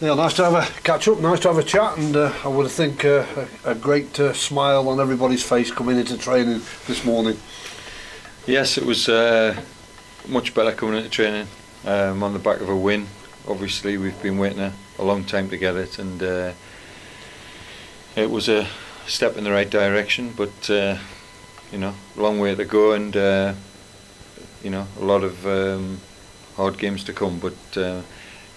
Yeah, nice to have a catch up, nice to have a chat, and I would think a great smile on everybody's face coming into training this morning. Yes, it was much better coming into training on the back of a win. Obviously, we've been waiting a long time to get it, and it was a step in the right direction. But you know, a long way to go, and you know, a lot of hard games to come. But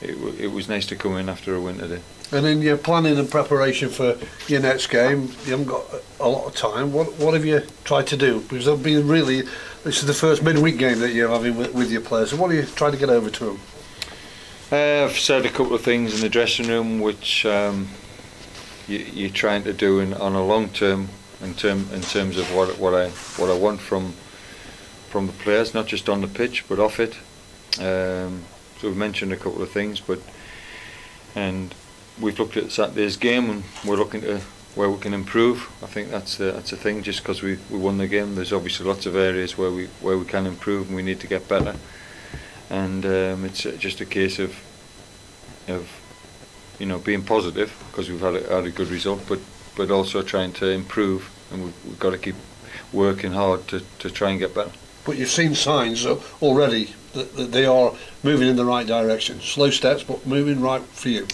it was nice to come in after a win today. And in your planning and preparation for your next game, you haven't got a lot of time. What have you tried to do? Because there'll be really, this is the first midweek game that you're having with your players. So what are you trying to get over to them? I've said a couple of things in the dressing room which you're trying to do on a long term, in terms of what I want from the players, not just on the pitch but off it. So we've mentioned a couple of things, and we've looked at Saturday's game, and we're looking to where we can improve. I think that's a thing. Just because we won the game, there's obviously lots of areas where we can improve and we need to get better. And it's just a case of you know, being positive because we've had a good result, but also trying to improve, and we've got to keep working hard to try and get better. But you've seen signs already that they are moving in the right direction. Slow steps, but moving right for you.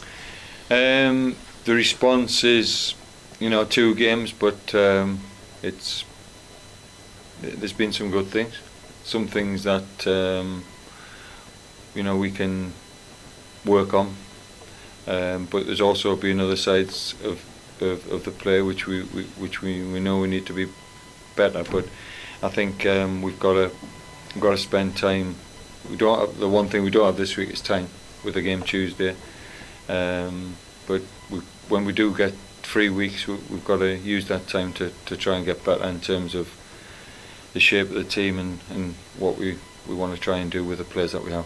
The response is, you know, 2 games, but there's been some good things, some things that you know, we can work on, but there's also been other sides of the play which we know we need to be better. But I think we've got to spend time. We don't have, the one thing we don't have this week is time with the game Tuesday. But when we do get 3 weeks, we've got to use that time to try and get better in terms of the shape of the team and what we want to try and do with the players that we have.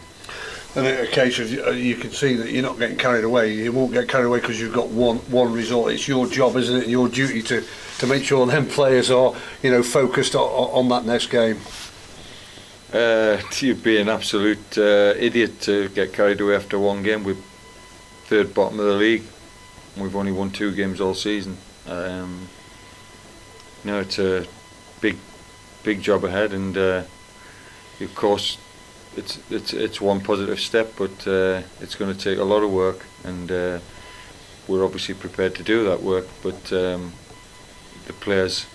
And in a case of, you can see that you're not getting carried away. You won't get carried away because you've got one result. It's your job, isn't it? Your duty to make sure them players are, you know, focused on that next game. You'd be an absolute idiot to get carried away after one game. We're 3rd bottom of the league. We've only won 2 games all season. You know, it's a big job ahead, and of course it's one positive step, but it's going to take a lot of work, and we're obviously prepared to do that work. But the players,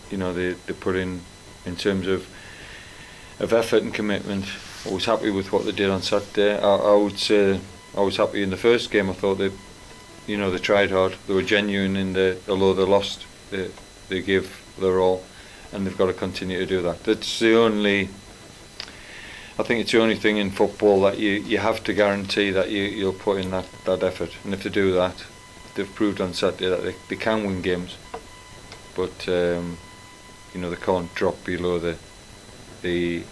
you know, they put in terms of effort and commitment. I was happy with what they did on Saturday. I would say I was happy in the first game. I thought they tried hard. They were genuine although they lost, they gave their all, and they've got to continue to do that. I think it's the only thing in football that you have to guarantee that you'll put in that effort, and if they do that, they've proved on Saturday that they can win games. But you know, they can't drop below the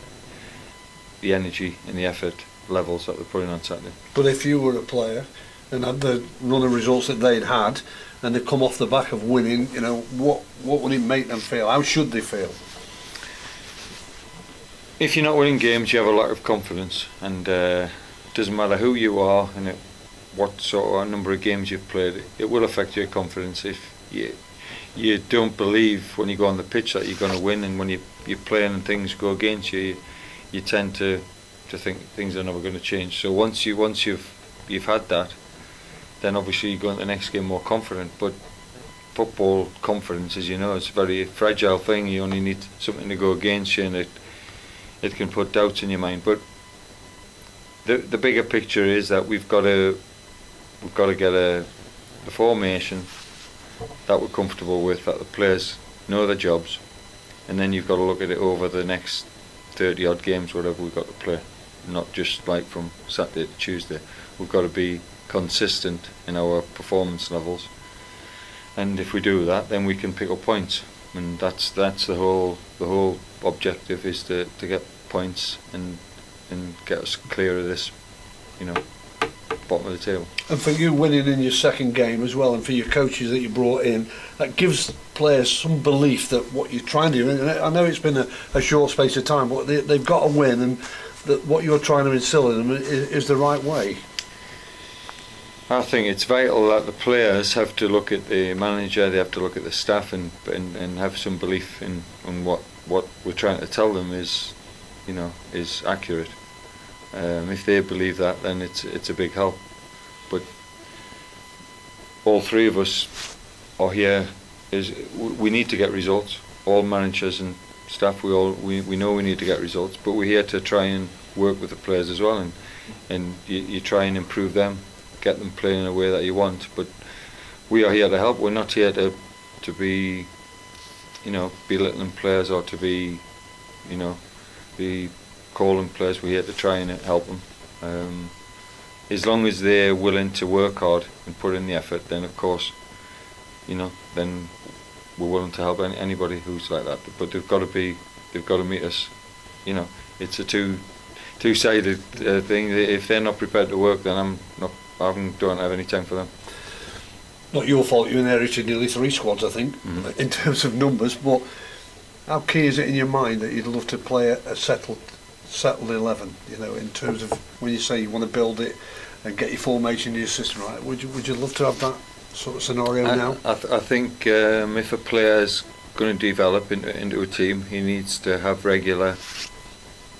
energy and the effort levels that they're putting on Saturday. But if you were a player and had the run of results that they'd had, and they come off the back of winning, you know, what would it make them feel? How should they feel? If you're not winning games, you have a lack of confidence, and it doesn't matter who you are and what sort of number of games you've played, it will affect your confidence. If you don't believe when you go on the pitch that you're going to win, and when you're playing and things go against you, you tend to think things are never going to change. So once you've had that, then obviously you go into the next game more confident. But football confidence, as you know, is a very fragile thing. You only need something to go against you, and it can put doubts in your mind. But the bigger picture is that we've got to get a formation that we're comfortable with, that the players know their jobs, and then you've got to look at it over the next 30 odd games, whatever we've got to play, not just like from Saturday to Tuesday. We've got to be consistent in our performance levels, and if we do that, then we can pick up points, and that's the whole objective, is to get points and get us clear of this, you know, bottom of the table. And for you winning in your second game as well, and for your coaches that you brought in, that gives players some belief that what you're trying to do, and I know it's been a short space of time, but they've got to win, and that what you're trying to instill in them is the right way. I think it's vital that the players have to look at the manager, they have to look at the staff, and have some belief in what we're trying to tell them is, is accurate. If they believe that, then it's a big help. But all three of us are here. We need to get results. All managers and staff, we know we need to get results, but we're here to try and work with the players as well, and you try and improve them, get them playing in a way that you want. But we are here to help. We're not here to be, belittling players or to be, be calling players. We're here to try and help them. As long as they're willing to work hard and put in the effort, then of course, then we're willing to help anybody who's like that. But they've got to meet us. It's a two-sided thing. If they're not prepared to work, then I don't have any time for them. Not your fault, you inherited nearly 3 squads, I think, in terms of numbers, but how key is it in your mind that you'd love to play a settled 11, in terms of when you say you want to build it and get your formation in your system right? Would you love to have that sort of scenario now? I think if a player's going to develop into a team, he needs to have regular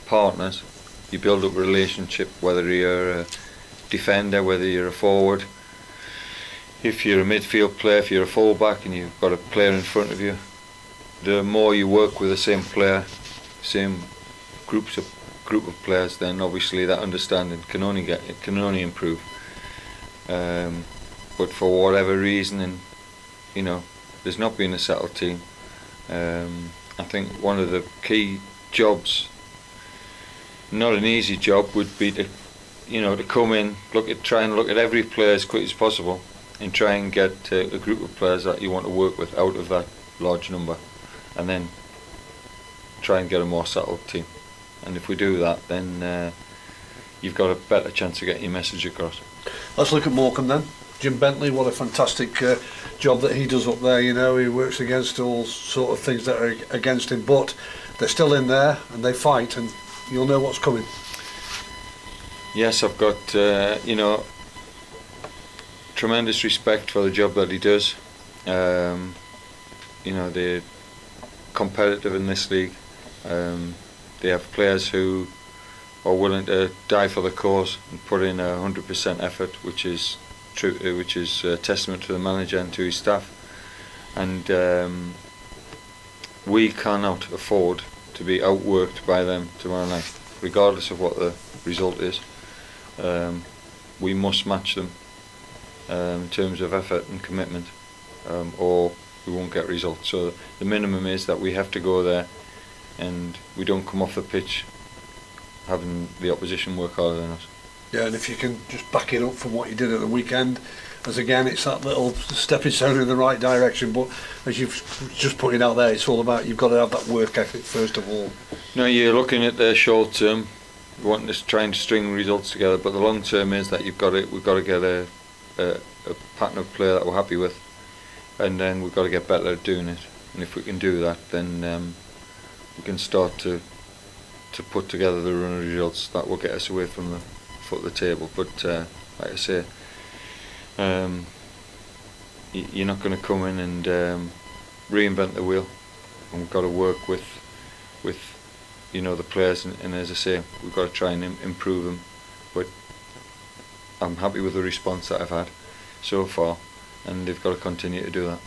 partners. You build up a relationship, whether you're a defender, whether you're a forward. If you're a midfield player, if you're a fullback and you've got a player in front of you, the more you work with the same player, same group of players, then obviously that understanding can only improve. But for whatever reason, and there's not been a settled team. I think one of the key jobs, not an easy job, would be to come in, try and look at every player as quick as possible, and try and get a group of players that you want to work with out of that large number, and then try and get a more settled team. And if we do that, then you've got a better chance of getting your message across. Let's look at Morecambe then. Jim Bentley, what a fantastic job that he does up there. He works against all sort of things that are against him, but they're still in there and they fight, and you'll know what's coming. Yes, I've got tremendous respect for the job that he does. They're competitive in this league. They have players who are willing to die for the cause and put in 100% effort, which is true, which is a testament to the manager and to his staff. And we cannot afford to be outworked by them tomorrow night, regardless of what the result is. We must match them in terms of effort and commitment, or we won't get results. So the minimum is that we have to go there and we don't come off the pitch having the opposition work harder than us. Yeah, and if you can just back it up from what you did at the weekend, as again it's that little stepping stone in the right direction, but as you've just put it out there, it's all about, you've got to have that work ethic first of all. No, you're looking at the short term, wanting to try and string results together, but the long term is that we've got to get a pattern of play that we're happy with, and then we've got to get better at doing it. And if we can do that, then we can start to put together the run of results that will get us away from the foot of the table. But like I say, you're not going to come in and reinvent the wheel, and we've got to work with the players, and as I say, we've got to try and improve them. But I'm happy with the response that I've had so far, and they've got to continue to do that.